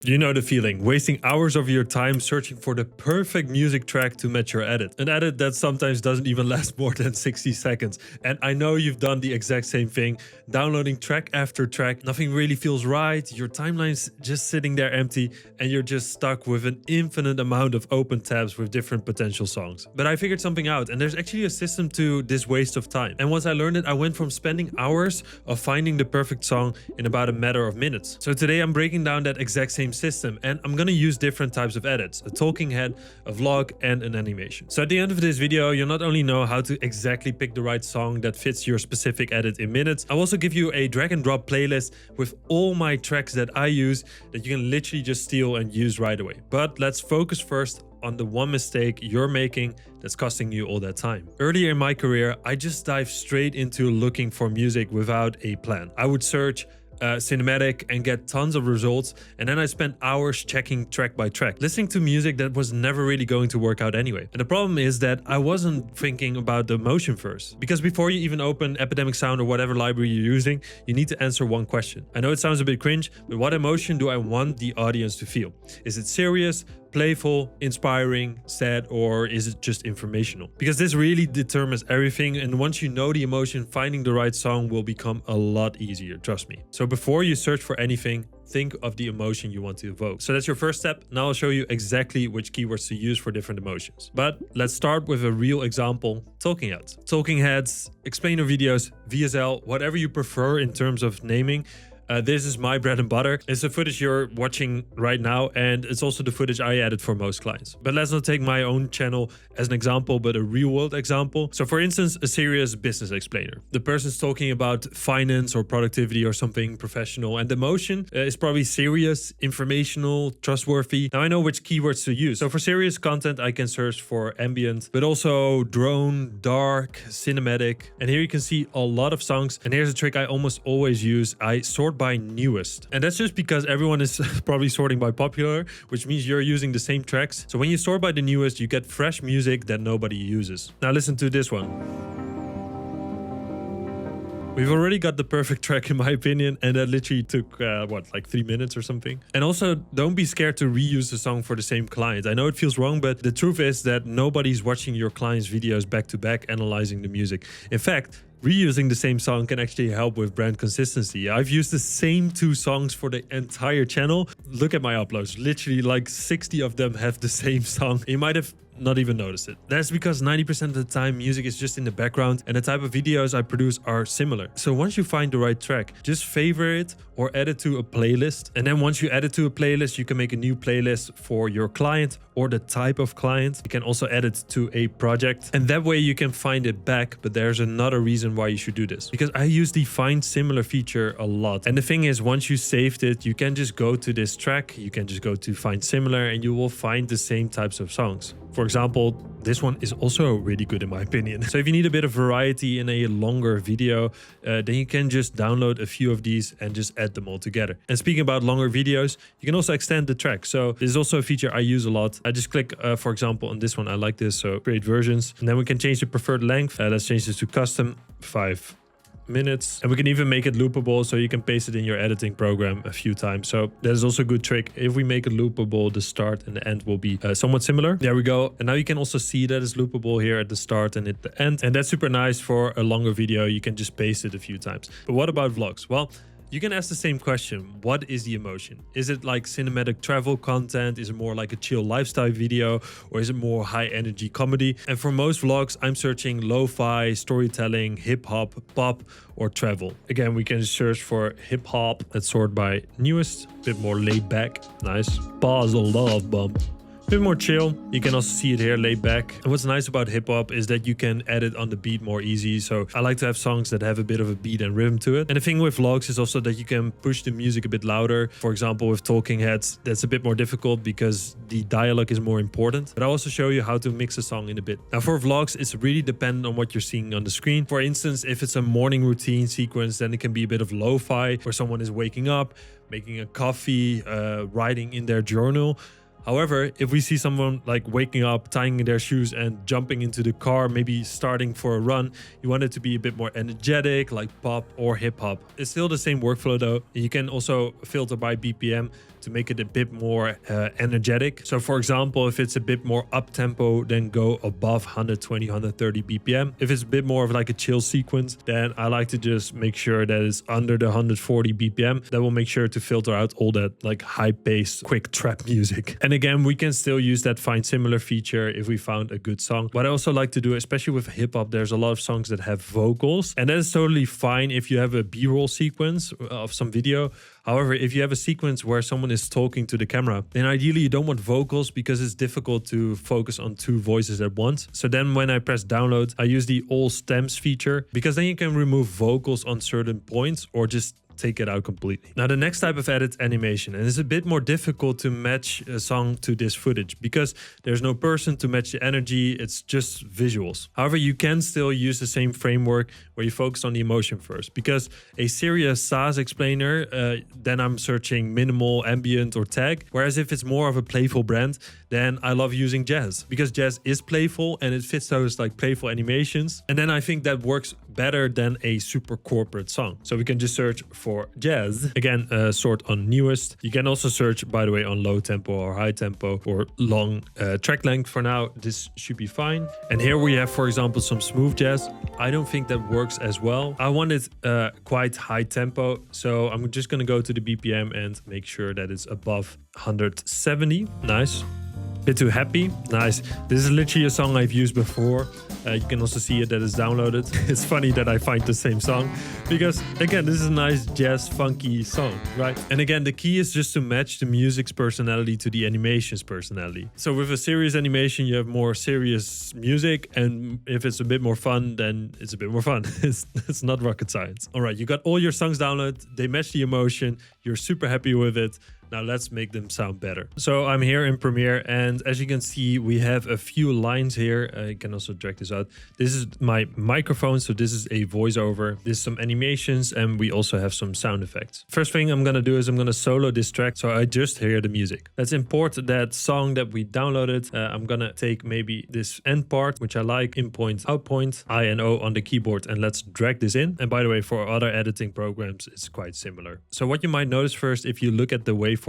You know the feeling, wasting hours of your time searching for the perfect music track to match your edit. An edit that sometimes doesn't even last more than 60 seconds. And I know you've done the exact same thing, downloading track after track, nothing really feels right, your timeline's just sitting there empty, and you're just stuck with an infinite amount of open tabs with different potential songs. But I figured something out, and there's actually a system to this waste of time. And once I learned it, I went from spending hours of finding the perfect song in about a matter of minutes. So today I'm breaking down that exact same system, and I'm gonna use different types of edits: a talking head, a vlog, and an animation. So at the end of this video, you'll not only know how to exactly pick the right song that fits your specific edit in minutes, I'll also give you a drag and drop playlist with all my tracks that I use that you can literally just steal and use right away. But let's focus first on the one mistake you're making that's costing you all that time. Earlier in my career, I just dived straight into looking for music without a plan. I would search cinematic and get tons of results, and then I spent hours checking track by track, listening to music that was never really going to work out anyway. And the problem is that I wasn't thinking about the emotion first, because before you even open Epidemic Sound or whatever library you're using, you need to answer one question. I know it sounds a bit cringe, but what emotion do I want the audience to feel? Is it serious, playful, inspiring, sad, or is it just informational? Because this really determines everything, and once you know the emotion, finding the right song will become a lot easier, trust me. So before you search for anything, think of the emotion you want to evoke. So that's your first step. Now I'll show you exactly which keywords to use for different emotions. But let's start with a real example: talking heads. Talking heads, explainer videos, VSL, whatever you prefer in terms of naming. This is my bread and butter. It's the footage you're watching right now, and it's also the footage I edit for most clients. But let's not take my own channel as an example, but a real world example. So for instance, a serious business explainer. The person's talking about finance or productivity or something professional, and the emotion is probably serious, informational, trustworthy. Now I know which keywords to use. So for serious content, I can search for ambient, but also drone, dark, cinematic. And here you can see a lot of songs. And here's a trick I almost always use. I sort by newest, and that's just because everyone is probably sorting by popular, which means you're using the same tracks. So when you sort by the newest, you get fresh music that nobody uses. Now listen to this one. We've already got the perfect track in my opinion, and that literally took like 3 minutes or something. And also, don't be scared to reuse the song for the same client. I know it feels wrong, but the truth is that nobody's watching your client's videos back to back analyzing the music. In fact, reusing the same song can actually help with brand consistency. I've used the same 2 songs for the entire channel. Look at my uploads. Literally like 60 of them have the same song. You might have not even noticed it. That's because 90% of the time music is just in the background, and the type of videos I produce are similar. So once you find the right track, just favorite it or add it to a playlist. And then once you add it to a playlist, you can make a new playlist for your client or the type of client. You can also add it to a project, and that way you can find it back. But there's another reason why you should do this, because I use the find similar feature a lot. And the thing is, once you saved it, you can just go to this track, you can just go to find similar, and you will find the same types of songs. For example, this one is also really good in my opinion. So if you need a bit of variety in a longer video, then you can just download a few of these and just add them all together. And speaking about longer videos, you can also extend the track. So this is also a feature I use a lot. I just click, for example, on this one. I like this, so create versions. And then we can change the preferred length. Let's change this to custom 5 minutes, and we can even make it loopable, so you can paste it in your editing program a few times. So that is also a good trick. If we make it loopable, the start and the end will be somewhat similar. There we go. And now you can also see that it's loopable here at the start and at the end, and that's super nice for a longer video. You can just paste it a few times. But what about vlogs? Well, you can ask the same question. What is the emotion? Is it like cinematic travel content? Is it more like a chill lifestyle video? Or is it more high energy comedy? And for most vlogs, I'm searching lo-fi, storytelling, hip hop, pop, or travel. Again, we can search for hip hop. Let's sort by newest, a bit more laid back. Nice. Pause a love bump. Bit more chill. You can also see it here, laid back. And what's nice about hip hop is that you can edit on the beat more easy. So I like to have songs that have a bit of a beat and rhythm to it. And the thing with vlogs is also that you can push the music a bit louder. For example, with talking heads, that's a bit more difficult because the dialogue is more important. But I'll also show you how to mix a song in a bit. Now for vlogs, it's really dependent on what you're seeing on the screen. For instance, if it's a morning routine sequence, then it can be a bit of lo-fi, where someone is waking up, making a coffee, writing in their journal. However, if we see someone like waking up, tying their shoes and jumping into the car, maybe starting for a run, you want it to be a bit more energetic, like pop or hip hop. It's still the same workflow though. You can also filter by BPM. to make it a bit more energetic. So for example, if it's a bit more up tempo, then go above 120, 130 BPM. If it's a bit more of like a chill sequence, then I like to just make sure that it's under the 140 BPM. That will make sure to filter out all that like high paced, quick trap music. And again, we can still use that find similar feature if we found a good song. What I also like to do, especially with hip hop, there's a lot of songs that have vocals, and that is totally fine if you have a B-roll sequence of some video. However, if you have a sequence where someone is talking to the camera, then ideally you don't want vocals because it's difficult to focus on two voices at once. So then when I press download, I use the all stems feature, because then you can remove vocals on certain points or just take it out completely. Now the next type of edit, animation, and it's a bit more difficult to match a song to this footage because there's no person to match the energy, it's just visuals. However, you can still use the same framework where you focus on the emotion first, because a serious SaaS explainer, then I'm searching minimal, ambient or tag, whereas if it's more of a playful brand, then I love using jazz, because jazz is playful and it fits those like playful animations, and then I think that works better than a super corporate song. So we can just search for jazz. Again, sort on newest. You can also search, by the way, on low tempo or high tempo or long track length. For now, this should be fine. And here we have, for example, some smooth jazz. I don't think that works as well. I want it quite high tempo. So I'm just going to go to the BPM and make sure that it's above 170. Nice. Bit too happy. Nice. This is literally a song I've used before. You can also see it that is downloaded. It's funny that I find the same song because, again, this is a nice jazz funky song, right? And again, the key is just to match the music's personality to the animation's personality. So with a serious animation, you have more serious music, and if it's a bit more fun, then it's a bit more fun. It's not rocket science. All right, you got all your songs downloaded. They match the emotion. You're super happy with it. Now let's make them sound better. So I'm here in Premiere, and as you can see, we have a few lines here. You can also drag this out. This is my microphone, so this is a voiceover. This is some animations, and we also have some sound effects. First thing I'm gonna do is I'm gonna solo this track, so I just hear the music. Let's import that song that we downloaded. I'm gonna take maybe this end part, which I like, in point, out point, I and O on the keyboard, and let's drag this in. And by the way, for other editing programs, it's quite similar. So what you might notice first, if you look at the waveforms,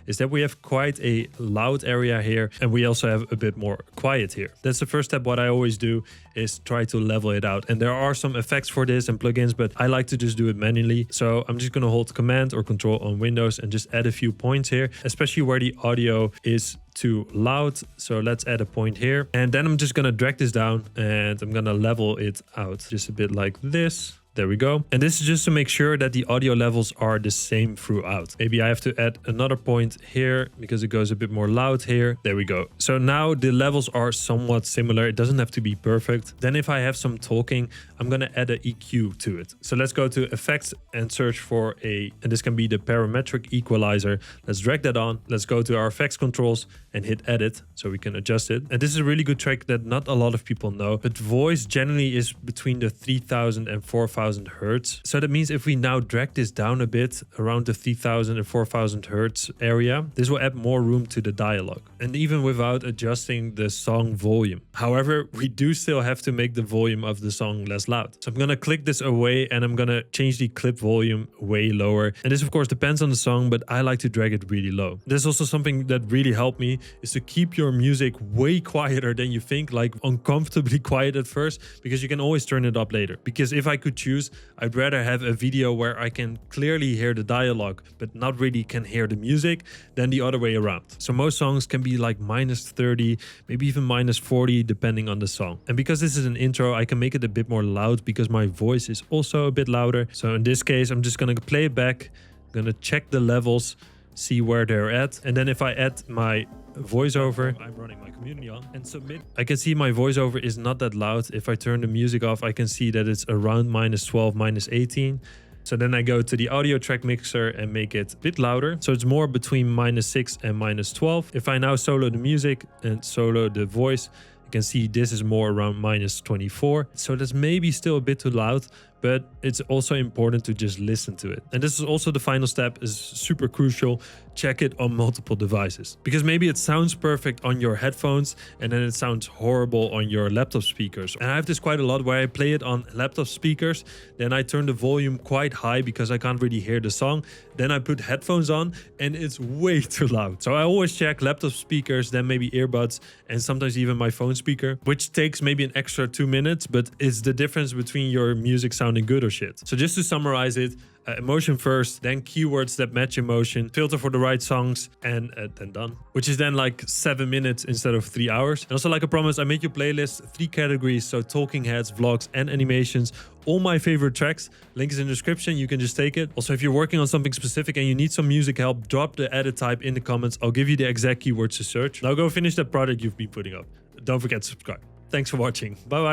is that we have quite a loud area here, and we also have a bit more quiet here. That's the first step. What I always do is try to level it out, and there are some effects for this and plugins, but I like to just do it manually. So I'm just going to hold Command or Control on Windows and just add a few points here, especially where the audio is too loud. So let's add a point here, and then I'm just going to drag this down and I'm going to level it out just a bit like this. There we go. And this is just to make sure that the audio levels are the same throughout. Maybe I have to add another point here because it goes a bit more loud here. There we go. So now the levels are somewhat similar. It doesn't have to be perfect. Then if I have some talking, I'm going to add an EQ to it. So let's go to effects and search for and this can be the parametric equalizer. Let's drag that on. Let's go to our effects controls and hit edit so we can adjust it. And this is a really good track that not a lot of people know, but voice generally is between the 3000 and 4000 hertz. So that means if we now drag this down a bit around the 3000 and 4000 hertz area, this will add more room to the dialogue, and even without adjusting the song volume. However, we do still have to make the volume of the song less loud. So I'm gonna click this away and I'm gonna change the clip volume way lower. And this of course depends on the song, but I like to drag it really low. There's also something that really helped me is to keep your music way quieter than you think, like uncomfortably quiet at first, because you can always turn it up later. Because if I could choose, I'd rather have a video where I can clearly hear the dialogue but not really can hear the music than the other way around. So most songs can be like -30, maybe even -40 depending on the song. And because this is an intro, I can make it a bit more loud because my voice is also a bit louder. So in this case, I'm just gonna play it back, I'm gonna check the levels, see where they're at, and then if I add my voiceover, I'm running my community on, and submit, I can see my voiceover is not that loud. If I turn the music off, I can see that it's around -12, -18. So then I go to the audio track mixer and make it a bit louder. So it's more between -6 and -12. If I now solo the music and solo the voice, you can see this is more around -24. So that's maybe still a bit too loud, but it's also important to just listen to it. And this is also the final step, is super crucial check it on multiple devices. Because maybe it sounds perfect on your headphones and then it sounds horrible on your laptop speakers. And I have this quite a lot where I play it on laptop speakers, then I turn the volume quite high because I can't really hear the song. Then I put headphones on and it's way too loud. So I always check laptop speakers, then maybe earbuds, and sometimes even my phone speaker, which takes maybe an extra 2 minutes, but it's the difference between your music sounding good or shit. So just to summarize it, emotion first, then keywords that match emotion, filter for the right songs, and then done. Which is then like 7 minutes instead of 3 hours. And also, like I promised, I made you playlist 3 categories, so talking heads, vlogs, and animations. All my favorite tracks. Link is in the description, you can just take it. Also, if you're working on something specific and you need some music help, drop the edit type in the comments. I'll give you the exact keywords to search. Now go finish that project you've been putting up. Don't forget to subscribe. Thanks for watching. Bye bye.